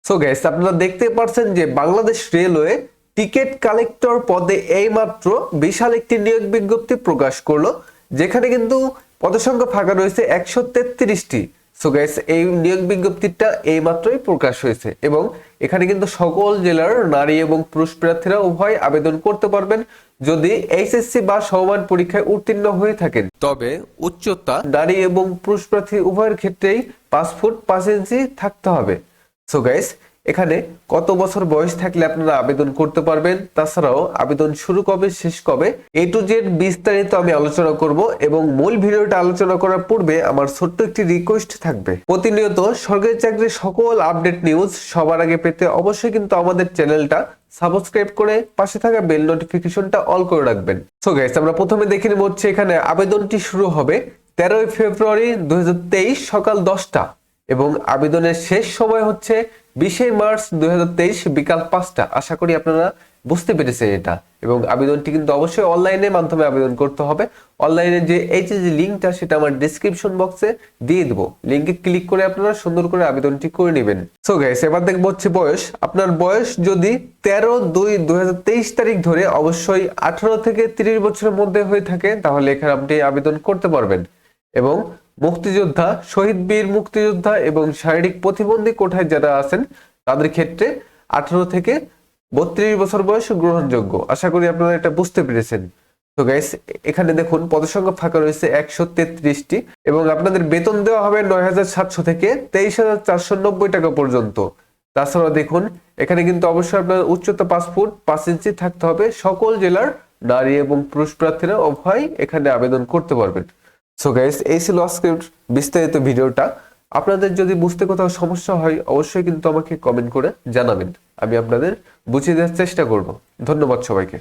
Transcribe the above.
So guys, আপনারা দেখতে পাচ্ছেন যে বাংলাদেশ রেলওয়ে টিকিট কালেক্টর পদে এইমাত্র বিশাল একটি নিয়োগ বিজ্ঞপ্তি প্রকাশ করলো, যেখানে কিন্তু পদসংখ্যা ফাঁকা রয়েছে 133টি। সো গাইস, এই নিয়োগ বিজ্ঞপ্তিটা এইমাত্রই প্রকাশ হয়েছে এবং এখানে কিন্তু সকল জেলার নারী এবং পুরুষ প্রার্থীরা উভয় আবেদন করতে পারবেন যদি এইচএসসি বা সমমান পরীক্ষায় উত্তীর্ণ হয়ে থাকেন। তবে উচ্চতা নারী এবং পুরুষ প্রার্থী উভয়ের ক্ষেত্রেই 5 ফুট 5 ইঞ্চি থাকতে হবে। সো গাইস, এখানে কত বছর বয়স থাকলে আপনারা আবেদন করতে পারবেন, তাছাড়াও আবেদন শুরু কবে শেষ কবে A to Z বিস্তারিত আমি আলোচনা করব। এবং মূল ভিডিওটা আলোচনা করার পূর্বে আমার ছোট্ট একটি রিকোয়েস্ট থাকবে, প্রতিনিয়ত সরকারি চাকরির সকল আপডেট নিউজ সবার আগে পেতে অবশ্যই কিন্তু আমাদের চ্যানেলটা সাবস্ক্রাইব করে পাশে থাকা বেল নোটিফিকেশনটা অল করে রাখবেন। সো গাইস, আমরা প্রথমে দেখে নেব হচ্ছে এখানে আবেদনটি শুরু হবে 13 ফেব্রুয়ারি 2023 সকাল 10টা এবং আবেদনের শেষ সময় হচ্ছে 20 মার্চ 2023 বিকাল 5টা। আশা করি আপনারা বুঝতে পেরেছেন এটা। এবং আবেদনটি কিন্তু অবশ্যই অনলাইনের মাধ্যমে আবেদন করতে হবে। অনলাইনে যে এইচএসসি লিঙ্কটা সেটা আমার ডেসক্রিপশন বক্সে দিয়ে দেবো, লিঙ্কে ক্লিক করে আপনারা সুন্দর করে আবেদনটি করে নেবেন। সো গাইস, এবার দেখবো হচ্ছে বয়স। আপনার বয়স যদি 13/2/2023 তারিখ ধরে অবশ্যই 18 থেকে 30 বছরের মধ্যে হয়ে থাকে তাহলে এখানে আপনি আবেদন করতে পারবেন। এবং মুক্তিযোদ্ধা, শহীদ বীর মুক্তিযোদ্ধা এবং শারীরিক প্রতিবন্ধী কোঠায় যারা আছেন তাদের ক্ষেত্রে 18 থেকে 32 বছর বয়স গ্রহণযোগ্য। আশা করি আপনারা এটা বুঝতে পেরেছেন। তো গাইস, এখানে দেখুন পদসংখ্যা ফাঁকা রয়েছে 133টি এবং আপনাদের বেতন দেওয়া হবে 9,700 থেকে 23,490 টাকা পর্যন্ত। তাছাড়া দেখুন এখানে কিন্তু অবশ্যই আপনার উচ্চতা 5 ফুট 5 ইঞ্চি থাকতে হবে। সকল জেলার নারী এবং পুরুষ প্রার্থীরা উভয় এখানে আবেদন করতে পারবেন। সো গাইস, এই ছিল আজকের বিস্তারিত ভিডিওটা। আপনাদের যদি বুঝতে কোথাও সমস্যা হয় অবশ্যই কিন্তু আমাকে কমেন্ট করে জানাবেন, আমি আপনাদের বুঝিয়ে দেওয়ার চেষ্টা করব। ধন্যবাদ সবাইকে।